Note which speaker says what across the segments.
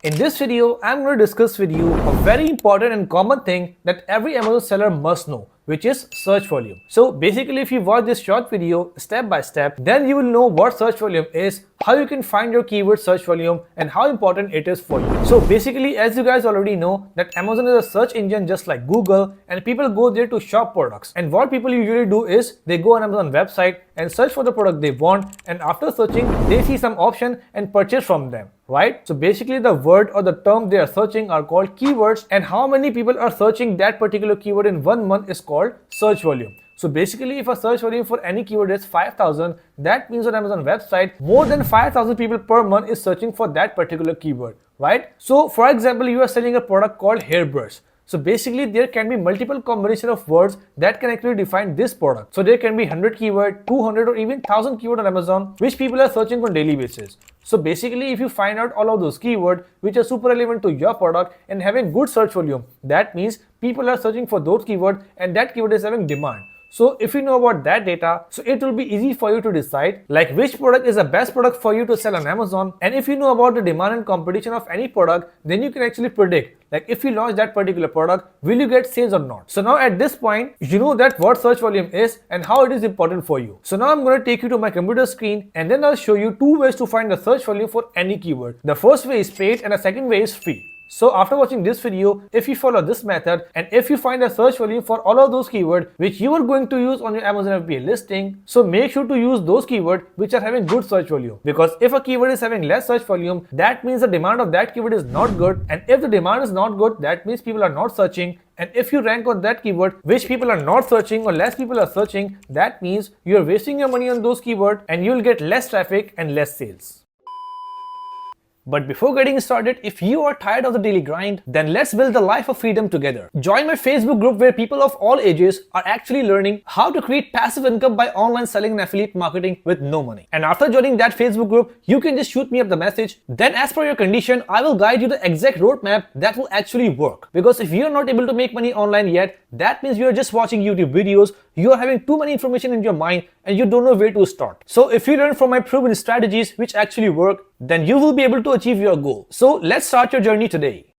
Speaker 1: In this video, I'm going to discuss with you a very important and common thing that every Amazon seller must know, which is search volume. So basically, if you watch this short video step by step, then you will know what search volume is, how you can find your keyword search volume, and how important it is for you. So basically, as you guys already know, that Amazon is a search engine just like Google, and people go there to shop products. And what people usually do is they go on Amazon website and search for the product they want, and after searching, they see some option and purchase from them. Right? So basically the word or the term they are searching are called keywords, and how many people are searching that particular keyword in 1 month is called search volume. So basically if a search volume for any keyword is 5,000, that means on Amazon website more than 5,000 people per month is searching for that particular keyword, right? So for example, you are selling a product called hairbrush. So basically there can be multiple combination of words that can actually define this product. So there can be 100 keyword, 200 or even 1000 keyword on Amazon which people are searching on daily basis. So basically if you find out all of those keywords which are super relevant to your product and having good search volume, that means people are searching for those keywords and that keyword is having demand. So if you know about that data, so it will be easy for you to decide like which product is the best product for you to sell on Amazon. And if you know about the demand and competition of any product, then you can actually predict like if you launch that particular product, will you get sales or not. So now at this point, you know that what search volume is and how it is important for you. So now I'm going to take you to my computer screen and then I'll show you two ways to find the search volume for any keyword. The first way is paid and the second way is free. So after watching this video, if you follow this method and if you find a search volume for all of those keywords which you are going to use on your Amazon FBA listing, so make sure to use those keywords which are having good search volume. Because if a keyword is having less search volume, that means the demand of that keyword is not good. And if the demand is not good, that means people are not searching. And if you rank on that keyword which people are not searching or less people are searching, that means you are wasting your money on those keywords and you will get less traffic and less sales. But before getting started, if you are tired of the daily grind, then let's build the life of freedom together. Join my Facebook group where people of all ages are actually learning how to create passive income by online selling and affiliate marketing with no money. And after joining that Facebook group, you can just shoot me up the message. Then as per your condition, I will guide you the exact roadmap that will actually work. Because if you are not able to make money online yet, that means you are just watching YouTube videos, you are having too many information in your mind and you don't know where to start. So if you learn from my proven strategies which actually work, then you will be able to achieve your goal. So let's start your journey today.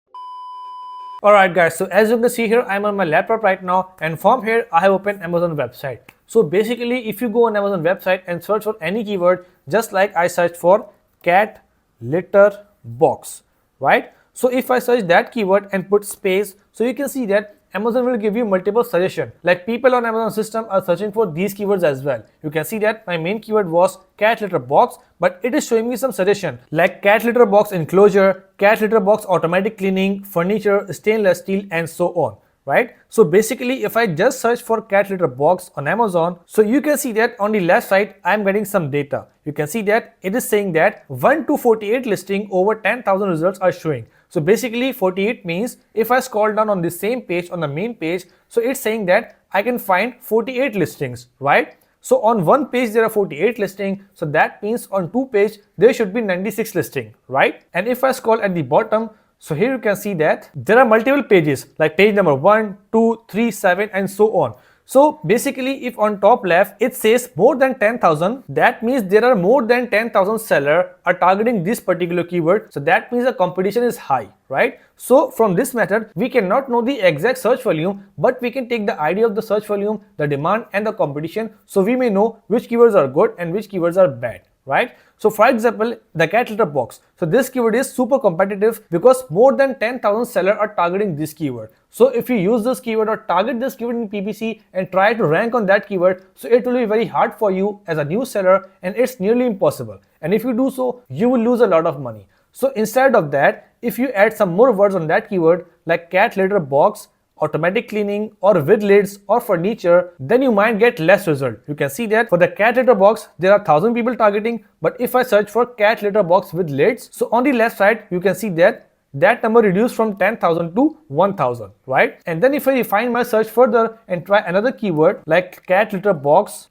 Speaker 1: Alright guys, so as you can see here, I'm on my laptop right now and from here I have opened Amazon website. So basically if you go on Amazon website and search for any keyword, just like I searched for cat litter box, right? So if I search that keyword and put space, so you can see that Amazon will give you multiple suggestions. Like people on Amazon system are searching for these keywords as well. You can see that my main keyword was cat litter box, but it is showing me some suggestion like cat litter box enclosure, cat litter box automatic cleaning, furniture, stainless steel, and so on. Right? So basically if I just search for cat litter box on Amazon, so you can see that on the left side I am getting some data. You can see that it is saying that 1 to 48 listing over 10,000 results are showing. So basically 48 means if I scroll down on the same page on the main page, so it's saying that I can find 48 listings, right? So on one page there are 48 listings, so that means on two page there should be 96 listing, right? And if I scroll at the bottom, so here you can see that there are multiple pages like page number 1, 2, 3, 7 and so on. So basically if on top left it says more than 10,000, that means there are more than 10,000 sellers are targeting this particular keyword. So that means the competition is high, right? So from this method, we cannot know the exact search volume, but we can take the idea of the search volume, the demand and the competition. So we may know which keywords are good and which keywords are bad. Right? So for example, the cat litter box. So this keyword is super competitive because more than 10,000 sellers are targeting this keyword. So if you use this keyword or target this keyword in PPC and try to rank on that keyword, so it will be very hard for you as a new seller and it's nearly impossible. And if you do so, you will lose a lot of money. So instead of that, if you add some more words on that keyword like cat litter box, automatic cleaning or with lids or furniture, then you might get less result. You can see that for the cat litter box, there are 1000 people targeting, but if I search for cat litter box with lids, so on the left side, you can see that number reduced from 10,000 to 1,000, right? And then if I refine my search further and try another keyword like cat litter box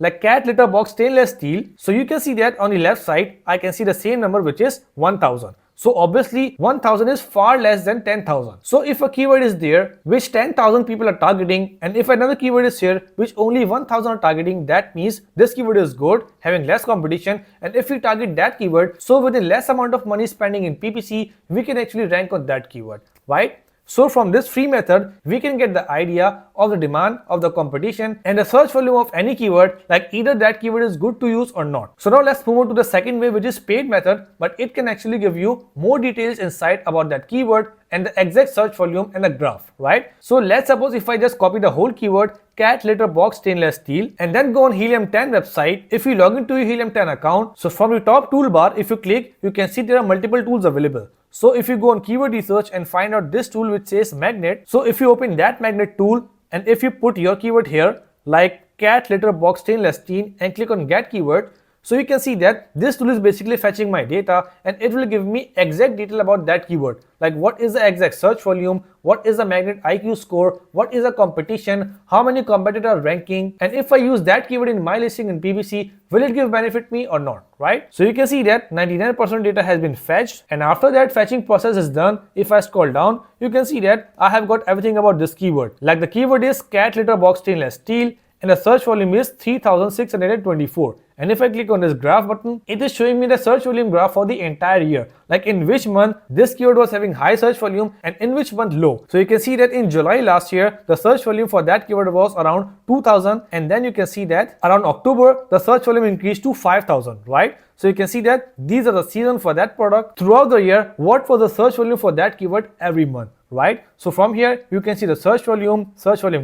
Speaker 1: stainless steel, so you can see that on the left side, I can see the same number which is 1,000. So obviously 1000 is far less than 10,000. So if a keyword is there which 10,000 people are targeting, and if another keyword is here which only 1000 are targeting, that means this keyword is good, having less competition. And if we target that keyword, so within less amount of money spending in PPC, we can actually rank on that keyword, right? So from this free method, we can get the idea of the demand of the competition and the search volume of any keyword, like either that keyword is good to use or not. So now let's move on to the second way, which is paid method, but it can actually give you more details insight about that keyword and the exact search volume and the graph, right? So let's suppose if I just copy the whole keyword cat litter box stainless steel and then go on Helium10 website. If you log into your Helium10 account, so from the top toolbar, if you click, you can see there are multiple tools available. So if you go on keyword research and find out this tool which says magnet, so if you open that magnet tool and if you put your keyword here like cat litter box stainless steel and click on get keyword, so you can see that this tool is basically fetching my data and it will give me exact detail about that keyword, like what is the exact search volume, what is the magnet IQ score, what is the competition, how many competitors are ranking, and if I use that keyword in my listing in PPC, will it give benefit me or not, right? So you can see that 99% data has been fetched, and after that fetching process is done, if I scroll down, you can see that I have got everything about this keyword. Like the keyword is cat litter box stainless steel and the search volume is 3624. And if I click on this graph button, it is showing me the search volume graph for the entire year, like in which month this keyword was having high search volume and in which month low. So you can see that in July last year, the search volume for that keyword was around 2000, and then you can see that around October, the search volume increased to 5000, right? So you can see that these are the season for that product. Throughout the year, what was the search volume for that keyword every month, right? So from here, you can see the search volume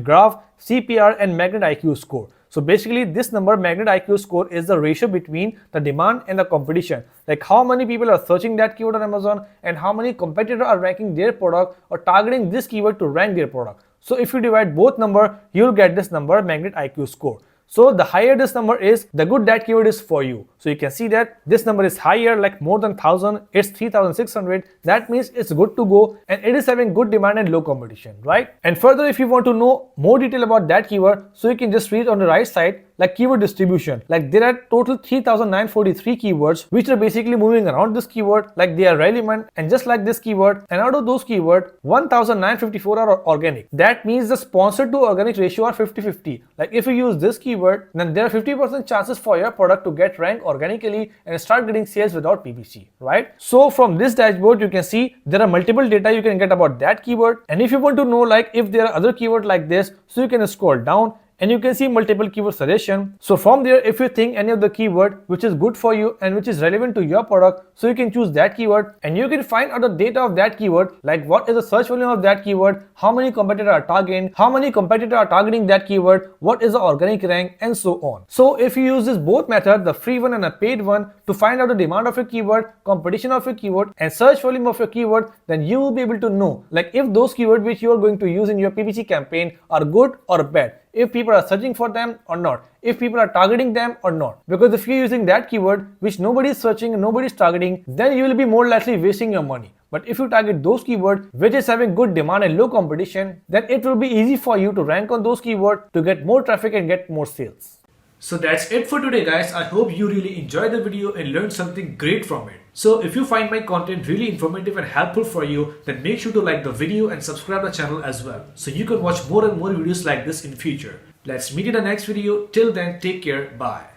Speaker 1: graph, CPR and magnet IQ score. So basically this number magnet IQ score is the ratio between the demand and the competition, like how many people are searching that keyword on Amazon and how many competitors are ranking their product or targeting this keyword to rank their product. So if you divide both number, you'll get this number magnet IQ score. So the higher this number is, the good that keyword is for you. So you can see that this number is higher, like more than 1000, it's 3600. That means it's good to go and it is having good demand and low competition, right? And further, if you want to know more detail about that keyword, so you can just read on the right side, like keyword distribution. Like there are total 3943 keywords which are basically moving around this keyword, like they are relevant and just like this keyword, and out of those keywords 1954 are organic. That means the sponsored to organic ratio are 50-50. Like if you use this keyword, then there are 50% chances for your product to get ranked organically and start getting sales without PPC, right? So from this dashboard you can see there are multiple data you can get about that keyword, and if you want to know like if there are other keywords like this, so you can scroll down and you can see multiple keyword suggestion. So from there, if you think any of the keyword which is good for you and which is relevant to your product, so you can choose that keyword and you can find out the data of that keyword, like what is the search volume of that keyword, how many competitors are targeting, how many competitors are targeting that keyword, what is the organic rank, and so on. So if you use this both method, the free one and a paid one, to find out the demand of your keyword, competition of your keyword, and search volume of your keyword, then you will be able to know like if those keywords which you are going to use in your PPC campaign are good or bad, if people are searching for them or not, if people are targeting them or not. Because if you're using that keyword which nobody is searching and nobody is targeting, then you will be more likely wasting your money. But if you target those keywords which is having good demand and low competition, then it will be easy for you to rank on those keywords to get more traffic and get more sales. So that's it for today, guys. I hope you really enjoyed the video and learned something great from it. So if you find my content really informative and helpful for you, then make sure to like the video and subscribe the channel as well, so you can watch more and more videos like this in future. Let's meet in the next video. Till then, take care. Bye.